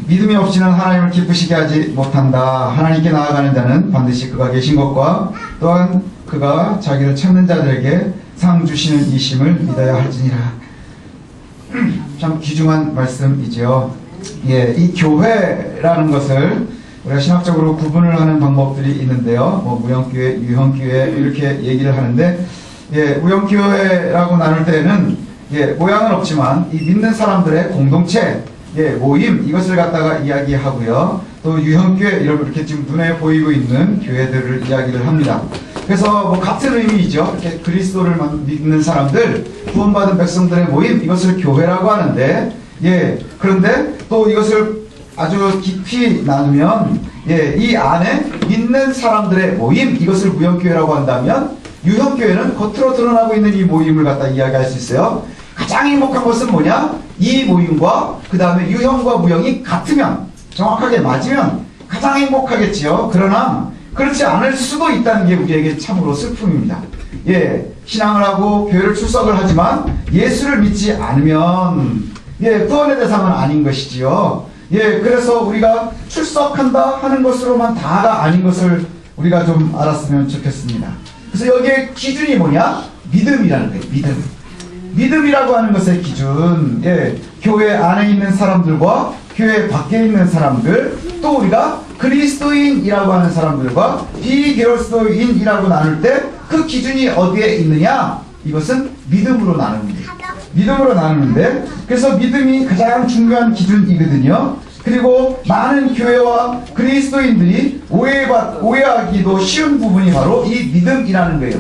믿음이 없이는 하나님을 기쁘시게 하지 못한다. 하나님께 나아가는 자는 반드시 그가 계신 것과 또한 그가 자기를 찾는 자들에게 상 주시는 이심을 믿어야 할지니라. 참 귀중한 말씀이지요. 예, 이 교회라는 것을 우리가 신학적으로 구분을 하는 방법들이 있는데요. 뭐 무형교회, 유형교회 이렇게 얘기를 하는데, 예, 무형교회라고 나눌 때는 예, 모양은 없지만 이 믿는 사람들의 공동체, 예, 모임 이것을 갖다가 이야기하고요. 또 유형교회 이렇게 지금 눈에 보이고 있는 교회들을 이야기를 합니다. 그래서 뭐 같은 의미이죠. 이렇게 그리스도를 믿는 사람들, 구원받은 백성들의 모임 이것을 교회라고 하는데, 예, 그런데 또 이것을 아주 깊이 나누면, 예, 이 안에 믿는 사람들의 모임 이것을 무형교회라고 한다면, 유형교회는 겉으로 드러나고 있는 이 모임을 갖다 이야기할 수 있어요. 가장 행복한 것은 뭐냐? 이 모임과 그 다음에 유형과 무형이 같으면, 정확하게 맞으면 가장 행복하겠지요. 그러나 그렇지 않을 수도 있다는 게 우리에게 참으로 슬픔입니다. 예, 신앙을 하고 교회를 출석을 하지만 예수를 믿지 않으면, 예, 구원의 대상은 아닌 것이지요. 예, 그래서 우리가 출석한다 하는 것으로만 다가 아닌 것을 우리가 좀 알았으면 좋겠습니다. 그래서 여기에 기준이 뭐냐? 믿음이라는 거예요. 믿음이라고 하는 것의 기준, 예, 교회 안에 있는 사람들과 교회 밖에 있는 사람들, 또 우리가 그리스도인이라고 하는 사람들과 비그리스도인이라고 나눌 때 그 기준이 어디에 있느냐? 이것은 믿음으로 나눕니다. 믿음으로 나누는데, 그래서 믿음이 가장 중요한 기준이거든요. 그리고 많은 교회와 그리스도인들이 오해하기도 쉬운 부분이 바로 이 믿음이라는 거예요.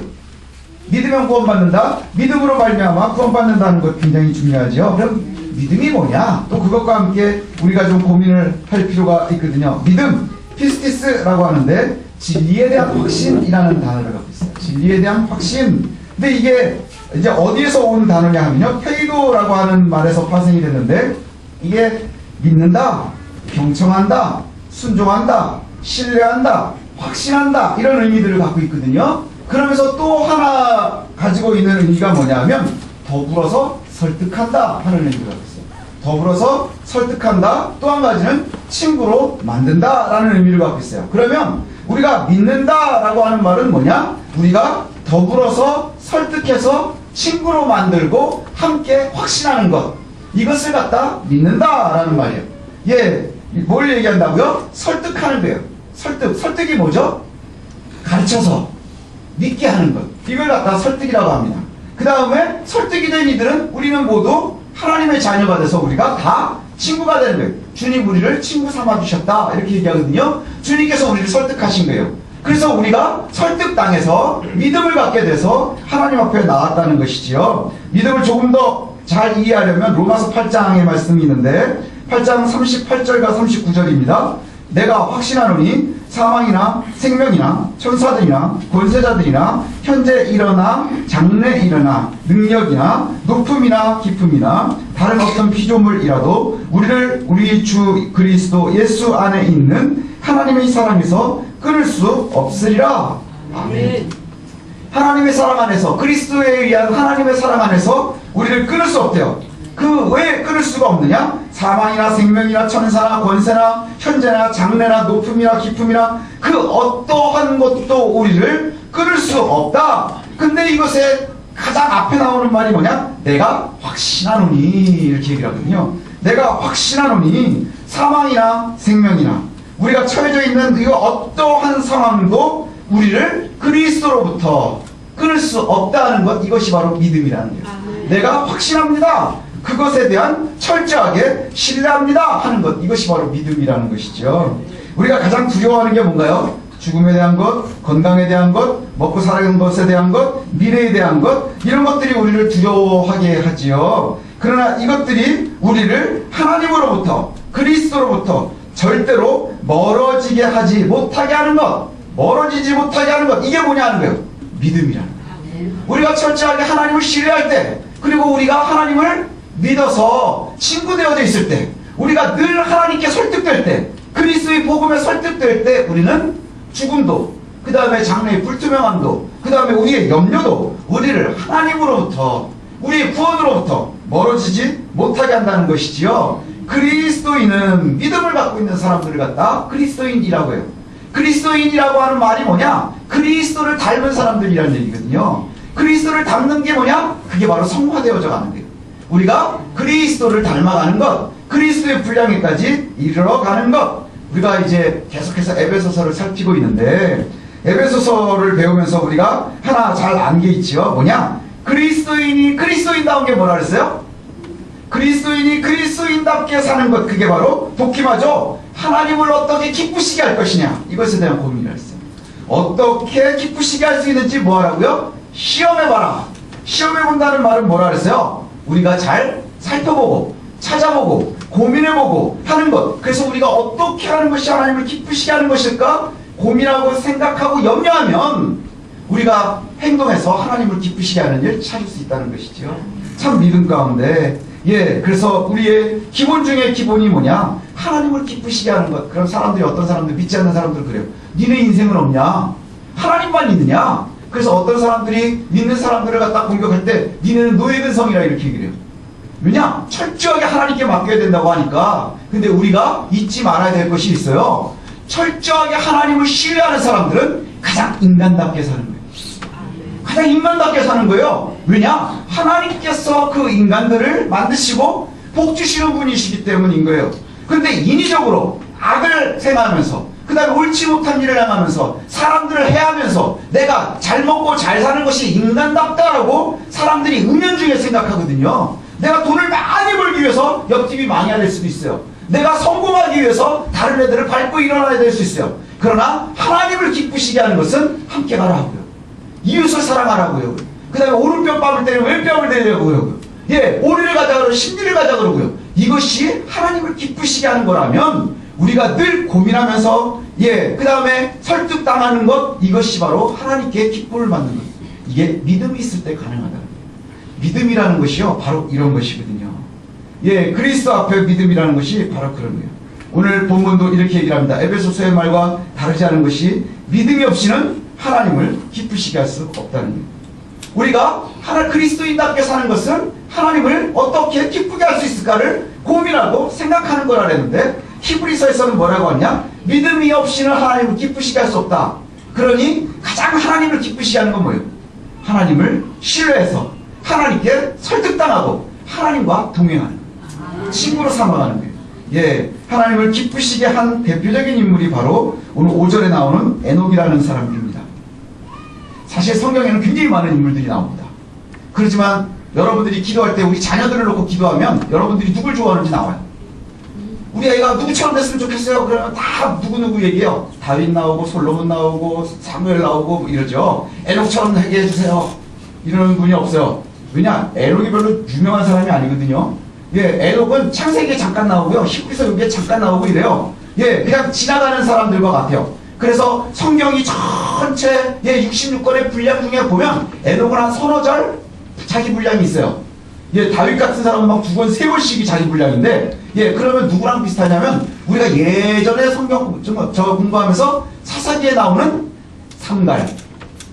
믿으면 구원받는다. 믿음으로 말미암아 구원받는다는 것 굉장히 중요하죠. 그럼 믿음이 뭐냐? 또 그것과 함께 우리가 좀 고민을 할 필요가 있거든요. 믿음, 피스티스라고 하는데 진리에 대한 확신이라는 단어를 갖고 있어요. 진리에 대한 확신. 근데 이게 이제 어디에서 온 단어냐 하면요, 페이도라고 하는 말에서 파생이 됐는데, 이게 믿는다, 경청한다, 순종한다, 신뢰한다, 확신한다 이런 의미들을 갖고 있거든요. 그러면서 또 하나 가지고 있는 의미가 뭐냐면 더불어서 설득한다 하는 의미가 있어요. 더불어서 설득한다. 또 한 가지는 친구로 만든다라는 의미를 갖고 있어요. 그러면 우리가 믿는다라고 하는 말은 뭐냐? 우리가 더불어서 설득해서 친구로 만들고 함께 확신하는 것, 이것을 갖다 믿는다라는 말이에요. 예, 뭘 얘기한다고요? 설득하는 거예요. 설득이 뭐죠? 가르쳐서 믿게 하는 것, 이걸 갖다 설득이라고 합니다. 그 다음에 설득이 된 이들은 우리는 모두 하나님의 자녀가 돼서 우리가 다 친구가 되는 거예요. 주님 우리를 친구 삼아 주셨다 이렇게 얘기하거든요. 주님께서 우리를 설득하신 거예요. 그래서 우리가 설득당해서 믿음을 갖게 돼서 하나님 앞에 나왔다는 것이지요. 믿음을 조금 더 잘 이해하려면 로마서 8장의 말씀이 있는데 8장 38절과 39절입니다. 내가 확신하노니 사망이나 생명이나 천사들이나 권세자들이나 현재 일어나 장래 일어나 능력이나 높음이나 깊음이나 다른 어떤 피조물이라도 우리를 우리 주 그리스도 예수 안에 있는 하나님의 사랑에서 끊을 수 없으리라. 아멘. 하나님의 사랑 안에서, 그리스도에 의한 하나님의 사랑 안에서 우리를 끊을 수 없대요. 그 왜 끊을 수가 없느냐? 사망이나 생명이나 천사나 권세나 현재나 장래나 높음이나 깊음이나 그 어떠한 것도 우리를 끊을 수 없다. 근데 이것에 가장 앞에 나오는 말이 뭐냐? 내가 확신하노니 이렇게 얘기를 하거든요. 내가 확신하노니 사망이나 생명이나 우리가 처해져 있는 이 어떠한 상황도 우리를 그리스도로부터 끊을 수 없다는 것, 이것이 바로 믿음이라는 거예요. 내가 확신합니다. 그것에 대한 철저하게 신뢰합니다 하는 것, 이것이 바로 믿음이라는 것이죠. 우리가 가장 두려워하는 게 뭔가요? 죽음에 대한 것, 건강에 대한 것, 먹고 살아가는 것에 대한 것, 미래에 대한 것, 이런 것들이 우리를 두려워하게 하지요. 그러나 이것들이 우리를 하나님으로부터, 그리스도로부터 절대로 멀어지게 하지 못하게 하는 것, 멀어지지 못하게 하는 것, 이게 뭐냐 하는 거예요? 믿음이라는 거예요. 우리가 철저하게 하나님을 신뢰할 때, 그리고 우리가 하나님을 믿어서 친구 되어져 있을 때, 우리가 늘 하나님께 설득될 때, 그리스도의 복음에 설득될 때, 우리는 죽음도, 그 다음에 장래의 불투명함도, 그 다음에 우리의 염려도 우리를 하나님으로부터, 우리의 구원으로부터 멀어지지 못하게 한다는 것이지요. 그리스도인은 믿음을 갖고 있는 사람들을 갖다 그리스도인이라고 해요. 그리스도인이라고 하는 말이 뭐냐? 그리스도를 닮은 사람들이라는 얘기거든요. 그리스도를 닮는 게 뭐냐? 그게 바로 성화되어져 가는 거예요. 우리가 그리스도를 닮아가는 것, 그리스도의 분량에까지 이르러가는 것. 우리가 이제 계속해서 에베소서를 살피고 있는데, 에베소서를 배우면서 우리가 하나 잘 안 게 있죠. 뭐냐? 그리스도인이 그리스도인다운 게 뭐라 그랬어요? 그리스도인이 그리스도인답게 사는 것, 그게 바로 복희마죠. 하나님을 어떻게 기쁘시게 할 것이냐, 이것에 대한 고민을 했어요. 어떻게 기쁘시게 할 수 있는지 뭐 하라고요? 시험해봐라. 시험해본다는 말은 뭐라 그랬어요? 우리가 잘 살펴보고 찾아보고 고민해보고 하는 것. 그래서 우리가 어떻게 하는 것이 하나님을 기쁘시게 하는 것일까 고민하고 생각하고 염려하면 우리가 행동해서 하나님을 기쁘시게 하는 일 찾을 수 있다는 것이죠. 참 믿음 가운데, 그래서 우리의 기본 중에 기본이 뭐냐? 하나님을 기쁘시게 하는 것. 그럼 사람들이, 어떤 사람들, 믿지 않는 사람들 그래요. 니네 인생은 없냐? 하나님만 있느냐? 그래서 어떤 사람들이 믿는 사람들을 갖다 공격할 때 니네는 노예근성이라 이렇게 얘기를 해요. 왜냐? 철저하게 하나님께 맡겨야 된다고 하니까. 근데 우리가 잊지 말아야 될 것이 있어요. 철저하게 하나님을 신뢰하는 사람들은 가장 인간답게 사는 거예요. 가장 인간답게 사는 거예요. 왜냐? 하나님께서 그 인간들을 만드시고 복 주시는 분이시기 때문인 거예요. 근데 인위적으로 악을 생각하면서, 그 다음에 옳지 못한 일을 행하면서, 사람들을 해하면서 내가 잘 먹고 잘 사는 것이 인간답다라고 사람들이 은연중에 생각하거든요. 내가 돈을 많이 벌기 위해서 옆집이 망해야 될 수도 있어요. 내가 성공하기 위해서 다른 애들을 밟고 일어나야 될 수 있어요. 그러나 하나님을 기쁘시게 하는 것은 함께 가라 하고요. 이웃을 사랑하라고요. 그 다음에 오른뺨 뺨을 때리면 왼뺨을 때리라고요. 오리를 가자 그러고 심리를 가자 그러고요. 이것이 하나님을 기쁘시게 하는 거라면 우리가 늘 고민하면서 그 다음에 설득당하는 것, 이것이 바로 하나님께 기쁨을 받는 것. 이게 믿음이 있을 때 가능하다는 거예요. 믿음이라는 것이요, 바로 이런 것이거든요. 그리스도 앞에 믿음이라는 것이 바로 그런 거예요. 오늘 본문도 이렇게 얘기를 합니다. 에베소서의 말과 다르지 않은 것이 믿음이 없이는 하나님을 기쁘시게 할 수 없다는 거예요. 우리가 그리스도인답게 사는 것은 하나님을 어떻게 기쁘게 할 수 있을까를 고민하고 생각하는 거라 그랬는데, 히브리서에서는 뭐라고 하냐? 믿음이 없이는 하나님을 기쁘시게 할 수 없다. 그러니 가장 하나님을 기쁘시게 하는 건 뭐예요? 하나님을 신뢰해서 하나님께 설득당하고 하나님과 동행하는 거예요. 친구로 삼아가는 거예요. 하나님을 기쁘시게 한 대표적인 인물이 바로 오늘 5절에 나오는 에녹이라는 사람입니다. 사실 성경에는 굉장히 많은 인물들이 나옵니다. 그렇지만 여러분들이 기도할 때 우리 자녀들을 놓고 기도하면 여러분들이 누굴 좋아하는지 나와요. 우리 애가 누구처럼 됐으면 좋겠어요. 그러면 다 누구누구 얘기해요. 다윗 나오고 솔로몬 나오고 사무엘 나오고 뭐 이러죠. 에녹처럼 되게 해주세요. 이러는 분이 없어요. 왜냐? 에녹이 별로 유명한 사람이 아니거든요. 에녹은 창세기에 잠깐 나오고요. 히브리서 여기에 잠깐 나오고 이래요. 그냥 지나가는 사람들과 같아요. 그래서 성경이 전체 66권의 분량 중에 보면 에녹은 한 서너 절 자기 분량이 있어요. 다윗 같은 사람은 막 2권, 3권씩이 자기 분량인데, 그러면 누구랑 비슷하냐면 우리가 예전에 성경 저 공부하면서 사사기에 나오는 삼갈,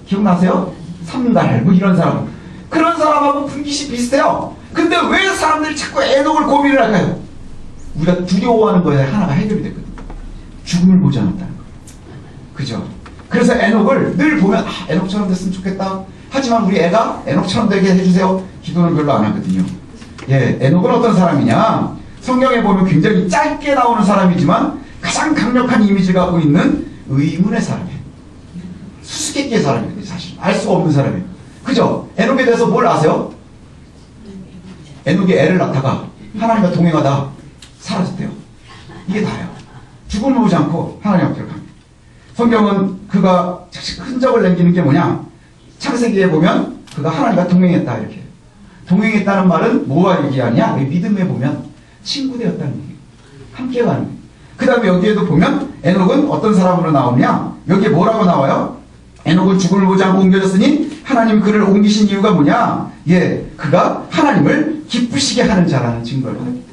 기억나세요? 삼갈 뭐 이런 사람, 그런 사람하고 분깃이 비슷해요. 근데 왜 사람들이 자꾸 에녹을 고민을 할까요? 우리가 두려워하는 거에 하나가 해결이 됐거든요. 죽음을 보지 않았다는 거. 그죠? 그래서 에녹을 늘 보면 에녹처럼 됐으면 좋겠다. 하지만 우리 애가 에녹처럼 되게 해주세요. 기도는 별로 안 하거든요. 에녹은 어떤 사람이냐? 성경에 보면 굉장히 짧게 나오는 사람이지만 가장 강력한 이미지를 갖고 있는 의문의 사람이에요. 수수께끼의 사람이거든요. 사실 알 수가 없는 사람이에요. 그죠? 에녹에 대해서 뭘 아세요? 에녹이 애를 낳다가 하나님과 동행하다 사라졌대요. 이게 다예요. 죽음을 보지 않고 하나님 앞으로 갑니다. 성경은 그가 흔적을 남기는 게 뭐냐? 창세기에 보면 그가 하나님과 동행했다 이렇게. 동행했다는 말은 뭐와 얘기하냐? 믿음에 보면 친구 되었다는 얘기예요. 함께 가는 거예요. 그 다음에 여기에도 보면 에녹은 어떤 사람으로 나오냐? 여기에 뭐라고 나와요? 에녹은 죽음을 보지 않고 옮겨졌으니 하나님 그를 옮기신 이유가 뭐냐? 그가 하나님을 기쁘시게 하는 자라는 증거를 합니다.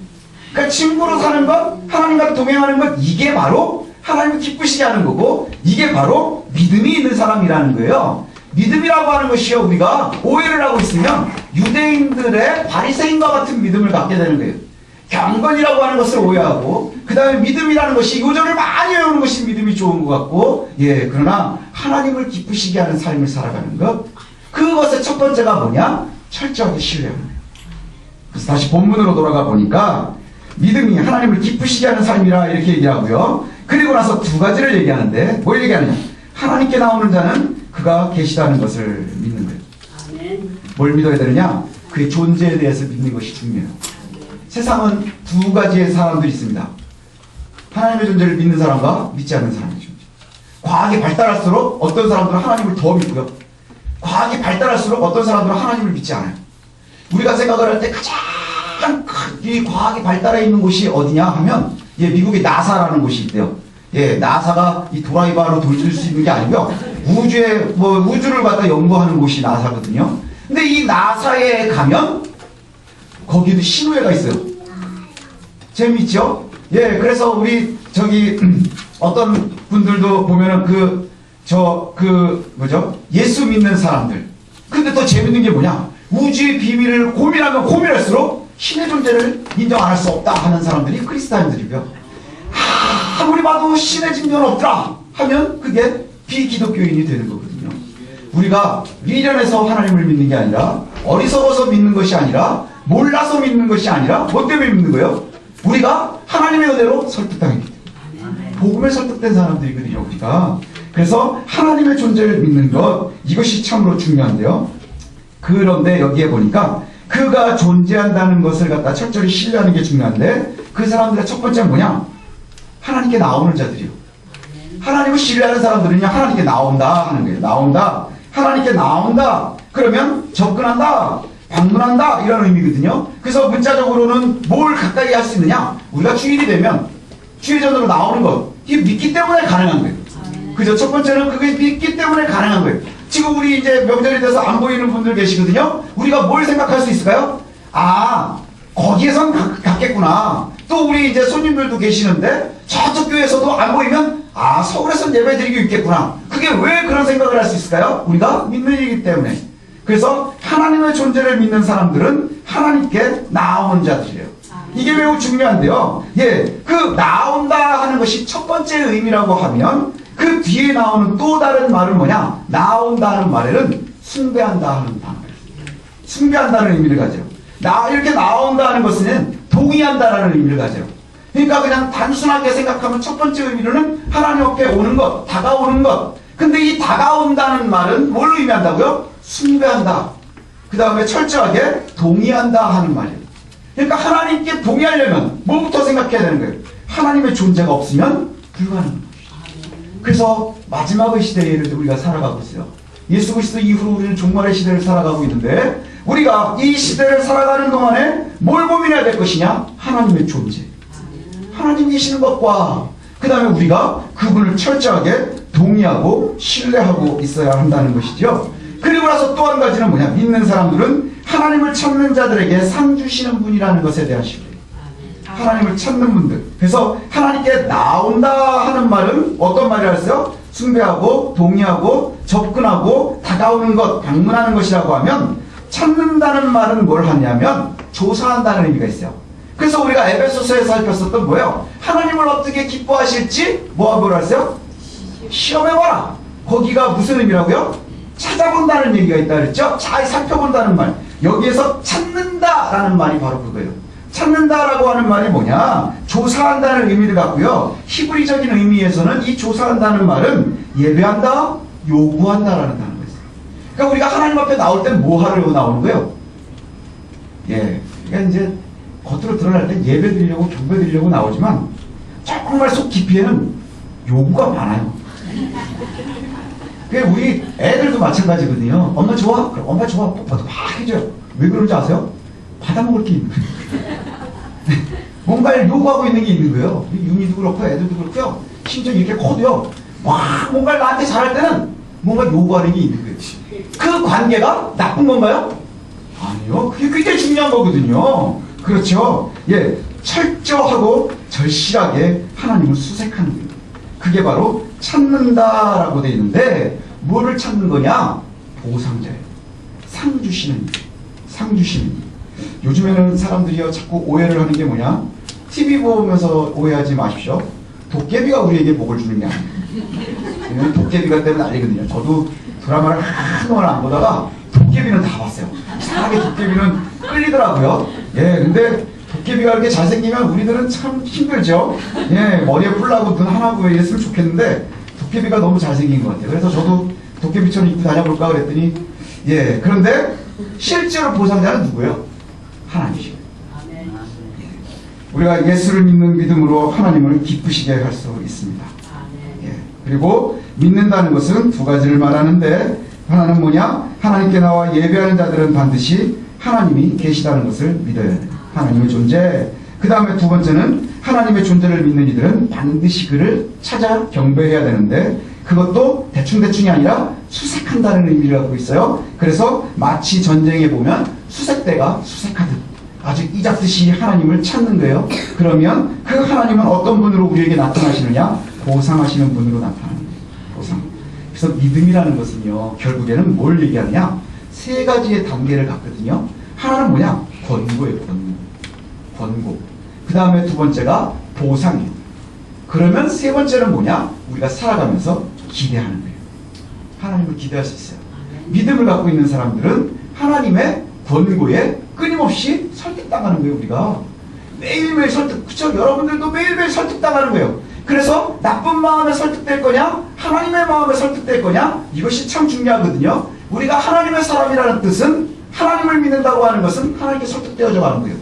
그러니까 친구로 사는 것, 하나님과 동행하는 것, 이게 바로 하나님을 기쁘시게 하는 거고, 이게 바로 믿음이 있는 사람이라는 거예요. 믿음이라고 하는 것이요, 우리가 오해를 하고 있으면 유대인들의 바리새인과 같은 믿음을 갖게 되는 거예요. 경건이라고 하는 것을 오해하고, 그 다음에 믿음이라는 것이 요절을 많이 외우는 것이 믿음이 좋은 것 같고, 그러나 하나님을 기쁘시게 하는 삶을 살아가는 것, 그것의 첫 번째가 뭐냐? 철저하게 신뢰하는 거예요. 그래서 다시 본문으로 돌아가 보니까 믿음이 하나님을 기쁘시게 하는 삶이라 이렇게 얘기하고요. 그리고 나서 두 가지를 얘기하는데 뭘 얘기하느냐? 하나님께 나오는 자는 그가 계시다는 것을 믿는 거예요. 아멘. 뭘 믿어야 되느냐? 그의 존재에 대해서 믿는 것이 중요해요. 세상은 두 가지의 사람들이 있습니다. 하나님의 존재를 믿는 사람과 믿지 않는 사람의 존재. 과학이 발달할수록 어떤 사람들은 하나님을 더 믿고요. 과학이 발달할수록 어떤 사람들은 하나님을 믿지 않아요. 우리가 생각을 할 때 가장 이 과학이 발달해 있는 곳이 어디냐 하면 미국의 나사라는 곳이 있대요. 나사가 이 도라이바로 돌릴 수 있는 게 아니고요. 우주를 갖다 연구하는 곳이 나사거든요. 근데 이 나사에 가면 거기도 신우회가 있어요. 재밌죠? 그래서 우리 어떤 분들도 보면은 예수 믿는 사람들. 근데 더 재밌는 게 뭐냐? 우주의 비밀을 고민하면 고민할수록 신의 존재를 인정 안 할 수 없다 하는 사람들이 그리스도인들이고요. 아무리 봐도 신의 증거는 없더라 하면 그게 비기독교인이 되는 거거든요. 우리가 미련해서 하나님을 믿는 게 아니라, 어리석어서 믿는 것이 아니라, 몰라서 믿는 것이 아니라, 뭐 때문에 믿는 거예요? 우리가 하나님의 은혜로 설득당했기 때문에. 복음에 설득된 사람들이거든요, 우리가. 그래서 하나님의 존재를 믿는 것, 이것이 참으로 중요한데요. 그런데 여기에 보니까 그가 존재한다는 것을 갖다 철저히 신뢰하는 게 중요한데, 그 사람들의 첫 번째는 뭐냐? 하나님께 나오는 자들이요. 하나님을 신뢰하는 사람들은요, 하나님께 나온다 하는 거예요. 나온다. 하나님께 나온다. 그러면 접근한다. 방문한다. 이런 의미거든요. 그래서 문자적으로는 뭘 가까이 할 수 있느냐? 우리가 주일이 되면 주일전으로 나오는 것. 이게 믿기 때문에 가능한 거예요. 그죠? 첫 번째는 그게 믿기 때문에 가능한 거예요. 지금 우리 이제 명절이 돼서 안 보이는 분들 계시거든요. 우리가 뭘 생각할 수 있을까요? 거기에선 갔겠구나. 또 우리 이제 손님들도 계시는데 저쪽 교회에서도 안 보이면 서울에선 예배 드리고 있겠구나. 그게 왜 그런 생각을 할 수 있을까요? 우리가 믿는 일이기 때문에. 그래서 하나님의 존재를 믿는 사람들은 하나님께 나오는 자들이에요. 이게 매우 중요한데요. 그 나온다 하는 것이 첫 번째 의미라고 하면, 그 뒤에 나오는 또 다른 말은 뭐냐? 나온다 하는 말에는 숭배한다 하는 단어예요. 숭배한다는 의미를 가져요. 이렇게 나온다 하는 것은 동의한다라는 의미를 가져요. 그러니까 그냥 단순하게 생각하면 첫 번째 의미로는 하나님 앞에 오는 것, 다가오는 것. 근데 이 다가온다는 말은 뭘 의미한다고요? 숭배한다. 그 다음에 철저하게 동의한다 하는 말이에요. 그러니까 하나님께 동의하려면 뭐부터 생각해야 되는 거예요? 하나님의 존재가 없으면 불가능한 거예요. 그래서 마지막의 시대에 우리가 살아가고 있어요. 예수 그리스도 이후로 우리는 종말의 시대를 살아가고 있는데, 우리가 이 시대를 살아가는 동안에 뭘 고민해야 될 것이냐? 하나님의 존재. 하나님 계시는 것과 그 다음에 우리가 그분을 철저하게 동의하고 신뢰하고 있어야 한다는 것이죠. 그리고 나서 또 한 가지는 뭐냐? 믿는 사람들은 하나님을 찾는 자들에게 상 주시는 분이라는 것에 대한 신뢰. 하나님을 찾는 분들. 그래서 하나님께 나온다 하는 말은 어떤 말이었어요? 숭배하고 동의하고 접근하고 다가오는 것, 방문하는 것이라고 하면, 찾는다는 말은 뭘 하냐면 조사한다는 의미가 있어요. 그래서 우리가 에베소서에 살폈었던 뭐예요? 하나님을 어떻게 기뻐하실지 뭐라 했어요? 시험해봐라. 거기가 무슨 의미라고요? 찾아본다는 얘기가 있다 그랬죠? 잘 살펴본다는 말. 여기에서 찾는다라는 말이 바로 그거예요. 찾는다라고 하는 말이 뭐냐? 조사한다는 의미를 갖고요. 히브리적인 의미에서는 이 조사한다는 말은 예배한다, 요구한다라는 단어가 있어요. 그러니까 우리가 하나님 앞에 나올 때 뭐 하려고 나오는 거예요? 그러니까 이제 겉으로 드러날 때 예배 드리려고, 경배 드리려고 나오지만 정말 속 깊이에는 요구가 많아요. 그게 우리 애들도 마찬가지거든요. 엄마 좋아? 그럼 엄마 좋아. 뽀뽀도 막 해줘요. 왜 그런지 아세요? 받아먹을 게 있는 거예요. 뭔가를 요구하고 있는 게 있는 거예요. 윤희도 그렇고 애들도 그렇고요. 심지어 이렇게 커도요. 뭔가를 나한테 잘할 때는 뭔가 요구하는 게 있는 거예요. 그 관계가 나쁜 건가요? 아니요. 그게 굉장히 중요한 거거든요. 그렇죠. 철저하고 절실하게 하나님을 수색하는 거예요. 그게 바로 찾는다라고 되어 있는데, 뭐를 찾는 거냐? 보상자예요. 상 주시는 일. 상 주시는 일. 요즘에는 사람들이요 자꾸 오해를 하는 게 뭐냐? TV 보면서 오해하지 마십시오. 도깨비가 우리에게 복을 주는 게 아니에요. 도깨비가 때문에 난리거든요. 저도 드라마를 한동안 안 보다가 도깨비는 다 봤어요. 이상하게 도깨비는 끌리더라고요. 예, 근데 도깨비가 이렇게 잘생기면 우리들은 참 힘들죠. 예, 머리에 뿔 나고 눈 하나 보였으면 좋겠는데 도깨비가 너무 잘생긴 것 같아요. 그래서 저도 도깨비처럼 입고 다녀볼까 그랬더니 예, 그런데 실제로 보상자는 누구예요? 하나님이시고. 우리가 예수를 믿는 믿음으로 하나님을 기쁘시게 할 수 있습니다. 예, 그리고 믿는다는 것은 두 가지를 말하는데 하나는 뭐냐? 하나님께 나와 예배하는 자들은 반드시 하나님이 계시다는 것을 믿어야 돼요. 하나님의 존재. 그 다음에 두 번째는 하나님의 존재를 믿는 이들은 반드시 그를 찾아 경배해야 되는데 그것도 대충대충이 아니라 수색한다는 의미를 갖고 있어요. 그래서 마치 전쟁에 보면 수색대가 수색하듯 아주 이잡듯이 하나님을 찾는 거예요. 그러면 그 하나님은 어떤 분으로 우리에게 나타나시느냐? 보상하시는 분으로 나타나는 거예요. 보상. 그래서 믿음이라는 것은요, 결국에는 뭘 얘기하느냐? 세 가지의 단계를 갖거든요. 하나는 뭐냐? 권고예요, 권고. 권고. 그 다음에 두 번째가 보상이에요. 그러면 세 번째는 뭐냐? 우리가 살아가면서 기대하는 거예요. 하나님을 기대할 수 있어요. 믿음을 갖고 있는 사람들은 하나님의 권고에 끊임없이 설득당하는 거예요. 우리가 매일매일 설득, 그쵸? 여러분들도 매일매일 설득당하는 거예요. 그래서 나쁜 마음에 설득될 거냐, 하나님의 마음에 설득될 거냐, 이것이 참 중요하거든요. 우리가 하나님의 사람이라는 뜻은 하나님을 믿는다고 하는 것은 하나님께 설득되어져 가는 거예요.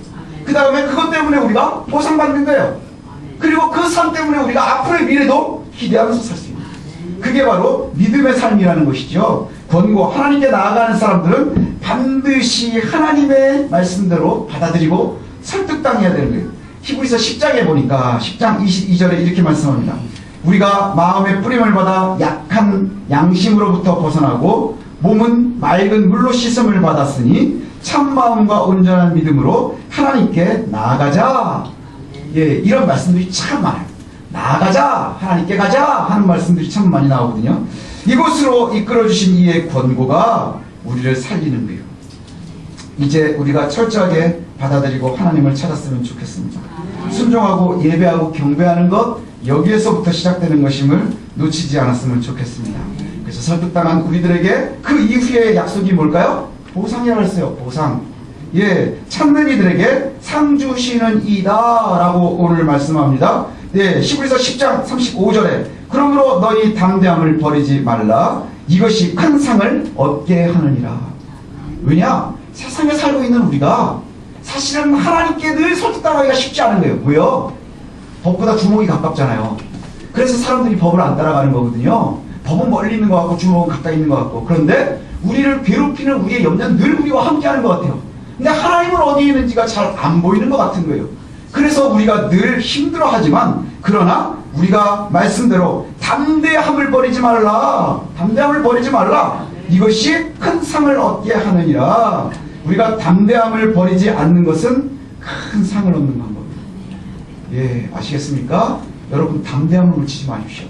그 다음에 그것 때문에 우리가 보상받는 거예요. 그리고 그 삶 때문에 우리가 앞으로의 미래도 기대하면서 살 수 있는 거예요. 그게 바로 믿음의 삶이라는 것이죠. 권고, 하나님께 나아가는 사람들은 반드시 하나님의 말씀대로 받아들이고 설득당해야 되는 거예요. 히브리서 10장에 보니까 10장 22절에 이렇게 말씀합니다. 우리가 마음의 뿌림을 받아 약한 양심으로부터 벗어나고 몸은 맑은 물로 씻음을 받았으니 참 마음과 온전한 믿음으로 하나님께 나아가자. 예, 이런 말씀들이 참 많아요. 나아가자, 하나님께 가자 하는 말씀들이 참 많이 나오거든요. 이곳으로 이끌어주신 이의 권고가 우리를 살리는 거예요. 이제 우리가 철저하게 받아들이고 하나님을 찾았으면 좋겠습니다. 순종하고 예배하고 경배하는 것, 여기에서부터 시작되는 것임을 놓치지 않았으면 좋겠습니다. 그래서 설득당한 우리들에게 그 이후의 약속이 뭘까요? 보상이라고 했어요. 보상. 예, 찾는 이들에게 상 주시는 이다 라고 오늘 말씀합니다. 예, 히브리서 10장 35절에 그러므로 너희 담대함을 버리지 말라. 이것이 큰 상을 얻게 하느니라. 왜냐? 세상에 살고 있는 우리가 사실은 하나님께 늘 설득당하기가 쉽지 않은 거예요. 왜요? 법보다 주먹이 가깝잖아요. 그래서 사람들이 법을 안 따라가는 거거든요. 법은 멀리 있는 것 같고 주먹은 가까이 있는 것 같고. 그런데 우리를 괴롭히는 우리의 염려는 늘 우리와 함께하는 것 같아요. 근데 하나님은 어디에 있는지가 잘 안 보이는 것 같은 거예요. 그래서 우리가 늘 힘들어하지만 그러나 우리가 말씀대로 담대함을 버리지 말라. 담대함을 버리지 말라. 이것이 큰 상을 얻게 하느니라. 우리가 담대함을 버리지 않는 것은 큰 상을 얻는 방법입니다. 예, 아시겠습니까? 여러분 담대함을 놓치지 마십시오.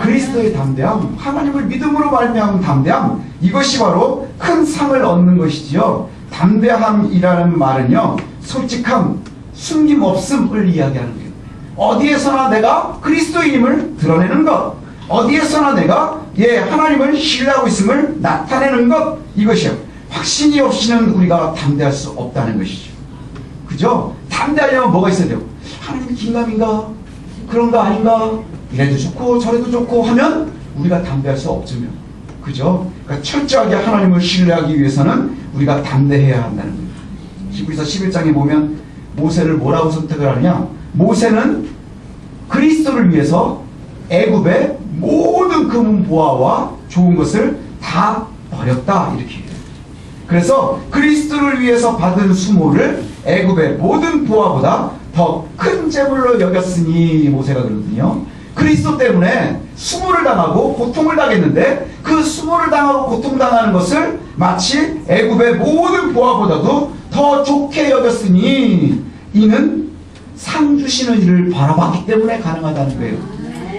그리스도의 담대함, 하나님을 믿음으로 말미암은 담대함, 이것이 바로 큰 상을 얻는 것이지요. 담대함이라는 말은요, 솔직함, 숨김없음을 이야기하는 거예요. 어디에서나 내가 그리스도인임을 드러내는 것, 어디에서나 내가 하나님을 신뢰하고 있음을 나타내는 것, 이것이요. 확신이 없이는 우리가 담대할 수 없다는 것이죠. 그죠? 담대하려면 뭐가 있어야 돼요? 하나님이 긴가민가? 그런가 아닌가? 이래도 좋고 저래도 좋고 하면 우리가 담대할 수 없으면, 그죠? 그러니까 철저하게 하나님을 신뢰하기 위해서는 우리가 담대해야 한다는 거예요. 히브리서 11장에 보면 모세를 뭐라고 선택을 하느냐? 모세는 그리스도를 위해서 애굽의 모든 금은 보화와 좋은 것을 다 버렸다, 이렇게 해요. 그래서 그리스도를 위해서 받은 수모를 애굽의 모든 보화보다 더 큰 재물로 여겼으니, 모세가 그러거든요. 그리스도 때문에 수모를 당하고 고통을 당했는데 그 수모를 당하고 고통당하는 것을 마치 애굽의 모든 보화보다도 더 좋게 여겼으니, 이는 상 주시는 이를 바라봤기 때문에 가능하다는 거예요.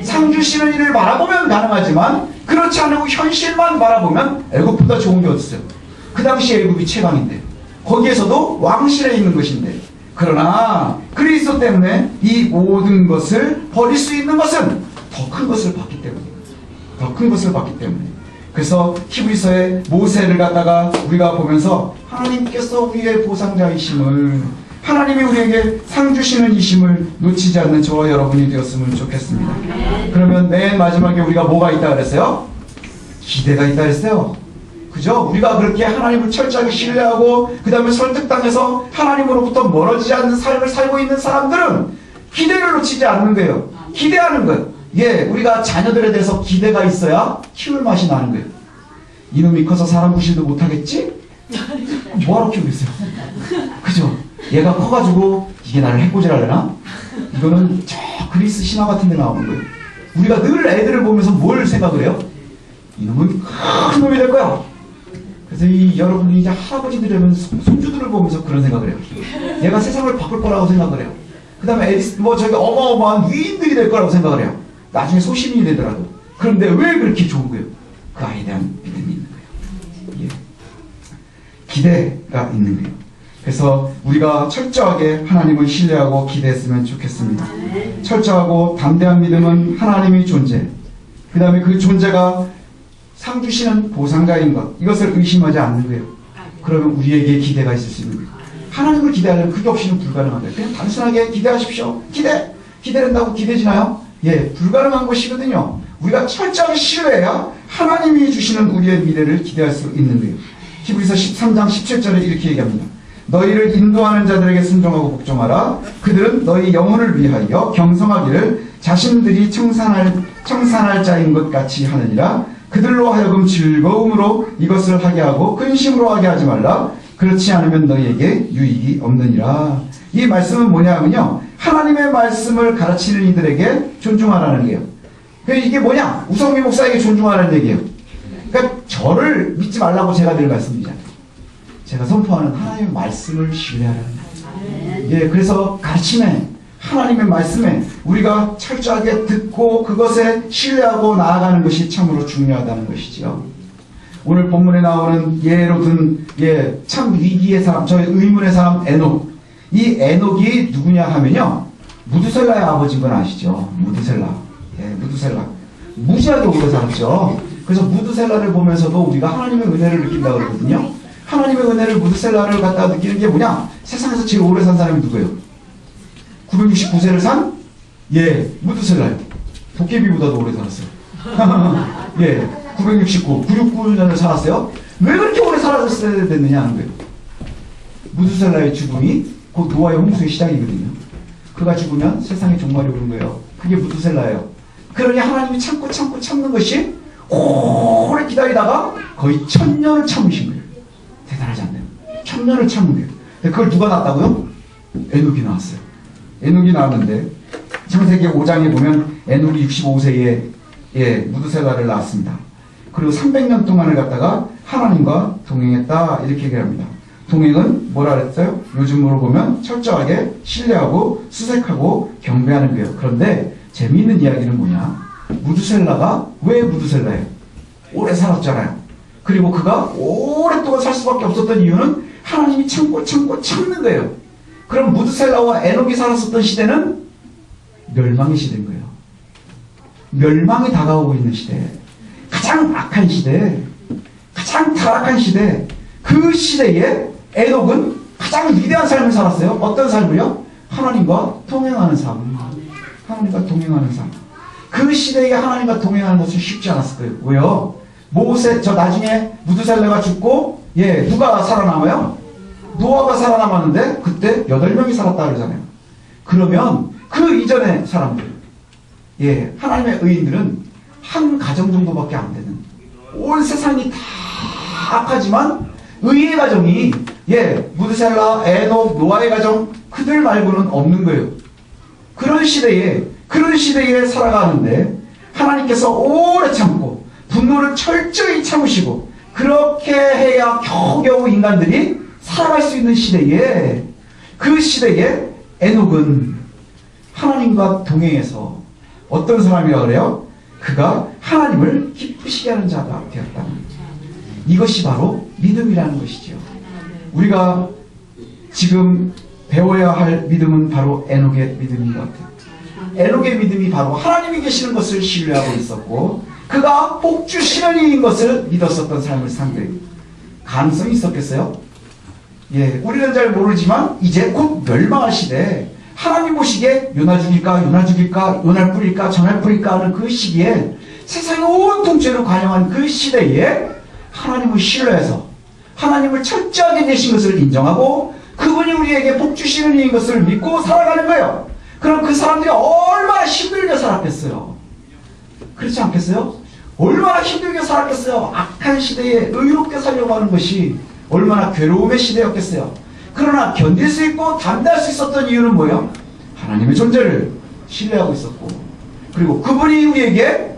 상 주시는 이를 바라보면 가능하지만 그렇지 않고 현실만 바라보면 애굽보다 좋은 게 어딨어요. 그 당시 애굽이 최강인데 거기에서도 왕실에 있는 것인데, 그러나 그리스도 때문에 이 모든 것을 버릴 수 있는 것은 더 큰 것을 받기 때문에, 더 큰 것을 받기 때문에. 그래서 히브리서의 모세를 갖다가 우리가 보면서 하나님께서 우리의 보상자이심을, 하나님이 우리에게 상 주시는 이심을 놓치지 않는 저와 여러분이 되었으면 좋겠습니다. 그러면 맨 마지막에 우리가 뭐가 있다 그랬어요? 기대가 있다 그랬어요. 그죠? 우리가 그렇게 하나님을 철저하게 신뢰하고 그 다음에 설득당해서 하나님으로부터 멀어지지 않는 삶을 살고 있는 사람들은 기대를 놓치지 않는 거예요. 기대하는 거예요. 예, 우리가 자녀들에 대해서 기대가 있어야 키울 맛이 나는 거예요. 이놈이 커서 사람 구실도 못하겠지? 뭐하러 키우겠어요? 그죠? 얘가 커가지고 이게 나를 해코지하려나? 이거는 저 그리스 신화 같은 데 나오는 거예요. 우리가 늘 애들을 보면서 뭘 생각을 해요? 이놈은 큰 놈이 될 거야. 그래서 여러분이 이제 할아버지들이 되면 손주들을 보면서 그런 생각을 해요. 얘가 세상을 바꿀 거라고 생각을 해요. 그 다음에 저기 어마어마한 위인들이 될 거라고 생각을 해요. 나중에 소시민이 되더라도. 그런데 왜 그렇게 좋은 거예요? 그 아이에 대한 믿음이 있는 거예요. 예. 기대가 있는 거예요. 그래서 우리가 철저하게 하나님을 신뢰하고 기대했으면 좋겠습니다. 철저하고 담대한 믿음은 하나님의 존재, 그 다음에 그 존재가 상 주시는 보상자인 것, 이것을 의심하지 않는 거예요. 그러면 우리에게 기대가 있을 수 있는 거예요. 하나님을 기대하려면 그게 없이는 불가능하다. 그냥 단순하게 기대하십시오. 기대된다고 기대지나요? 예, 불가능한 것이거든요. 우리가 철저하게 신뢰해야 하나님이 주시는 우리의 미래를 기대할 수 있는 거예요. 히브리서 13장 17절에 이렇게 얘기합니다. 너희를 인도하는 자들에게 순종하고 복종하라. 그들은 너희 영혼을 위하여 경성하기를 자신들이 청산할 자인 것 같이 하느니라. 그들로 하여금 즐거움으로 이것을 하게 하고 근심으로 하게 하지 말라. 그렇지 않으면 너희에게 유익이 없느니라. 이 말씀은 뭐냐면요, 하나님의 말씀을 가르치는 이들에게 존중하라는 얘기예요. 이게 뭐냐? 우성미 목사에게 존중하라는 얘기예요. 그러니까 저를 믿지 말라고 제가 늘 말씀드리잖아요. 제가 선포하는 하나님의 말씀을 신뢰하라는 거예요. 예, 그래서 가르침에, 하나님의 말씀에 우리가 철저하게 듣고 그것에 신뢰하고 나아가는 것이 참으로 중요하다는 것이지요. 오늘 본문에 나오는 예로 든 참 위기의 사람, 저희 의문의 사람 에녹. 이 에녹이 누구냐 하면요, 무두셀라의 아버지인 건 아시죠? 무두셀라. 예, 무두셀라. 무지하게 오래 살았죠. 그래서 무두셀라를 보면서도 우리가 하나님의 은혜를 느낀다고 그러거든요. 하나님의 은혜를 무두셀라를 갖다가 느끼는 게 뭐냐? 세상에서 제일 오래 산 사람이 누구예요? 969세를 산? 예, 무두셀라요. 도깨비보다도 오래 살았어요. 예, 969년을 살았어요. 왜 그렇게 오래 살았어야 됐느냐 하는 거예요. 무두셀라의 죽음이 곧 노아의 홍수의 시작이거든요. 그가 죽으면 세상에 종말이 오는 거예요. 그게 무두셀라예요. 그러니 하나님이 참는 것이 오래 기다리다가 거의 1000년을 참으신 거예요. 대단하지 않나요? 1000년을 참은 거예요. 그걸 누가 낳았다고요? 에녹이 나왔어요. 에녹이 나왔는데 창세기 5장에 보면 에녹이 65세에 무두셀라를 낳았습니다. 그리고 300년 동안을 갖다가 하나님과 동행했다, 이렇게 얘기합니다. 동행은 뭐라 그랬어요? 요즘으로 보면 철저하게 신뢰하고 수색하고 경배하는 거예요. 그런데 재미있는 이야기는 뭐냐? 무두셀라가 왜 무두셀라예요? 오래 살았잖아요. 그리고 그가 오랫동안 살 수밖에 없었던 이유는 하나님이 참는 거예요. 그럼 무두셀라와 에녹이 살았었던 시대는 멸망의 시대인 거예요. 멸망이 다가오고 있는 시대, 가장 악한 시대, 가장 타락한 시대, 그 시대에 에녹은 가장 위대한 삶을 살았어요. 어떤 삶을요? 하나님과 동행하는 삶. 하나님과 동행하는 삶. 그 시대에 하나님과 동행하는 것은 쉽지 않았을 거예요. 왜요? 나중에 무두셀라가 죽고, 누가 살아남아요? 노아가 살아남았는데, 그때 8명이 살았다 그러잖아요. 그러면 그 이전의 사람들, 하나님의 의인들은 한 가정 정도밖에 안 되는, 온 세상이 다 악하지만 의의 가정이 무두셀라, 에녹, 노아의 가정, 그들 말고는 없는 거예요. 그런 시대에 살아가는데 하나님께서 오래 참고 분노를 철저히 참으시고, 그렇게 해야 겨우겨우 인간들이 살아갈 수 있는 시대에, 그 시대에 에녹은 하나님과 동행해서 어떤 사람이라고 그래요? 그가 하나님을 기쁘시게 하는 자가 되었다. 이것이 바로 믿음이라는 것이죠. 우리가 지금 배워야 할 믿음은 바로 에녹의 믿음인 것 같아요. 에녹의 믿음이 바로 하나님이 계시는 것을 신뢰하고 있었고 그가 복 주시는 이인 것을 믿었었던 삶을 상대히 가능성이 있었겠어요? 예, 우리는 잘 모르지만 이제 곧 멸망할 시대에 하나님 보시기에 요나 죽일까 요날 뿌릴까 전할 뿌릴까 하는 그 시기에 세상의 온 통째로 관영한 그 시대에 하나님을 신뢰해서 하나님을 철저하게 되신 것을 인정하고 그분이 우리에게 복 주시는 이인 것을 믿고 살아가는 거예요. 그럼 그 사람들이 얼마나 힘들게 살았겠어요? 그렇지 않겠어요? 얼마나 힘들게 살았겠어요? 악한 시대에 의롭게 살려고 하는 것이 얼마나 괴로움의 시대였겠어요? 그러나 견딜 수 있고 담대할 수 있었던 이유는 뭐예요? 하나님의 존재를 신뢰하고 있었고 그리고 그분이 우리에게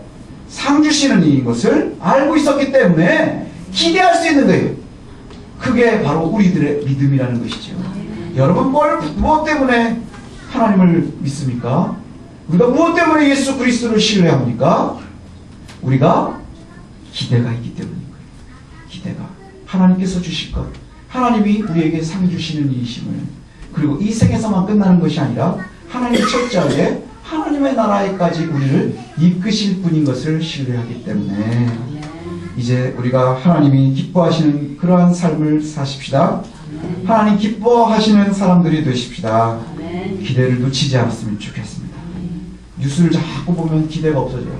상 주시는 이인 것을 알고 있었기 때문에 기대할 수 있는 거예요. 그게 바로 우리들의 믿음이라는 것이죠. 여러분 무엇 때문에 하나님을 믿습니까? 우리가 무엇 때문에 예수 그리스도를 신뢰합니까? 우리가 기대가 있기 때문인 거예요. 기대가. 하나님께서 주실 것. 하나님이 우리에게 상 주시는 이이심을 그리고 이 생에서만 끝나는 것이 아니라 하나님이 철저하게 하나님의 나라에까지 우리를 이끄실 분인 것을 신뢰하기 때문에 이제 우리가 하나님이 기뻐하시는 그러한 삶을 사십시다. 하나님 기뻐하시는 사람들이 되십시다. 기대를 놓치지 않았으면 좋겠습니다. 뉴스를 자꾸 보면 기대가 없어져요.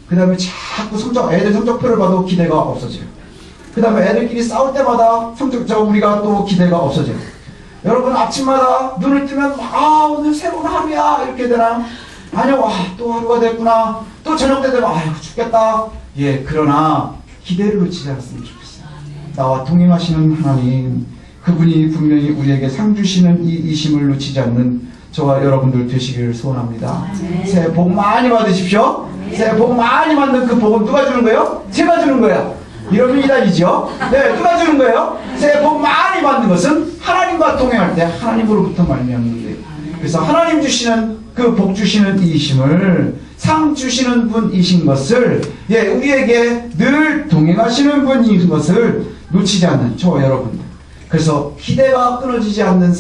그 다음에 자꾸 애들 성적표를 봐도 기대가 없어져요. 그 다음에 애들끼리 싸울 때마다 우리가 또 기대가 없어져요. 여러분 아침마다 눈을 뜨면 오늘 새로운 하루야 이렇게 되나? 아니요, 또 하루가 됐구나. 또 저녁 때 되면 아이고 죽겠다. 예, 그러나 기대를 놓치지 않았으면 좋겠어요. 나와 동행하시는 하나님, 그분이 분명히 우리에게 상 주시는 이 이심을 놓치지 않는 저와 여러분들 되시기를 소원합니다. 새해 복 많이 받으십시오. 새해 복 많이 받는 그 복은 누가 주는 거예요? 제가 주는 거예요. 이러면 이단이죠. 네, 누가 주는 거예요? 새해 복 많이 받는 것은 하나님과 동행할 때 하나님으로부터 말미암는 거예요. 그래서 하나님 주시는 그 복 주시는 이심을 상 주시는 분이신 것을 우리에게 늘 동행하시는 분인 것을 놓치지 않는 저와 여러분들. 그래서 기대가 끊어지지 않는